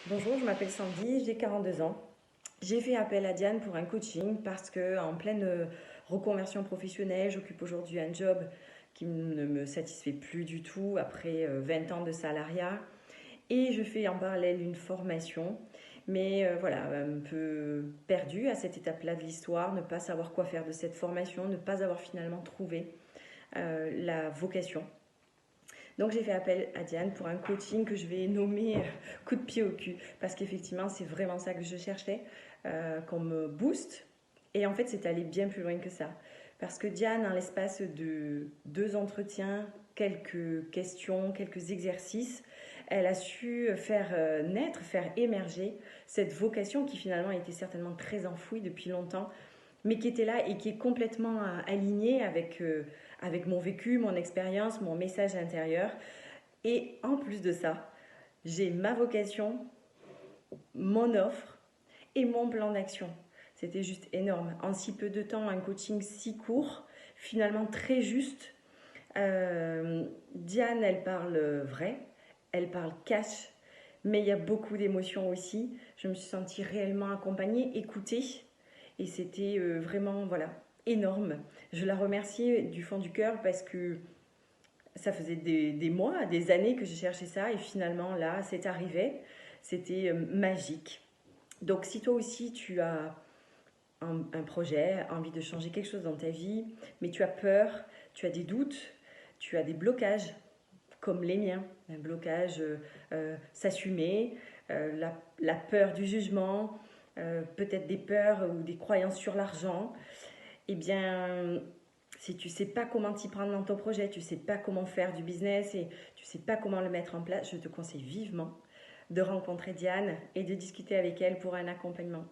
Bonjour, je m'appelle Sandy, j'ai 42 ans. J'ai fait appel à Diane pour un coaching parce que en pleine reconversion professionnelle, j'occupe aujourd'hui un job qui ne me satisfait plus du tout après 20 ans de salariat et je fais en parallèle une formation. Mais voilà, un peu perdue à cette étape-là de l'histoire, ne pas savoir quoi faire de cette formation, ne pas avoir finalement trouvé la vocation. Donc j'ai fait appel à Diane pour un coaching que je vais nommer coup de pied au cul, parce qu'effectivement c'est vraiment ça que je cherchais, qu'on me booste. Et en fait c'est allé bien plus loin que ça. Parce que Diane, en l'espace de 2 entretiens, quelques questions, quelques exercices, elle a su faire naître, faire émerger cette vocation qui finalement était certainement très enfouie depuis longtemps, mais qui était là et qui est complètement alignée avec mon vécu, mon expérience, mon message intérieur. Et en plus de ça, j'ai ma vocation, mon offre et mon plan d'action. C'était juste énorme. En si peu de temps, un coaching si court, finalement très juste. Diane, elle parle vrai, elle parle cash, mais il y a beaucoup d'émotions aussi. Je me suis sentie réellement accompagnée, écoutée, et c'était vraiment voilà énorme. Je la remercie du fond du cœur parce que ça faisait des mois, des années que je cherchais ça et finalement là, c'est arrivé. C'était magique. Donc si toi aussi tu as un projet, envie de changer quelque chose dans ta vie, mais tu as peur, tu as des doutes, tu as des blocages comme les miens, un blocage, s'assumer, la peur du jugement, peut-être des peurs ou des croyances sur l'argent, eh bien, si tu sais pas comment t'y prendre dans ton projet, tu sais pas comment faire du business et tu sais pas comment le mettre en place, je te conseille vivement de rencontrer Diane et de discuter avec elle pour un accompagnement.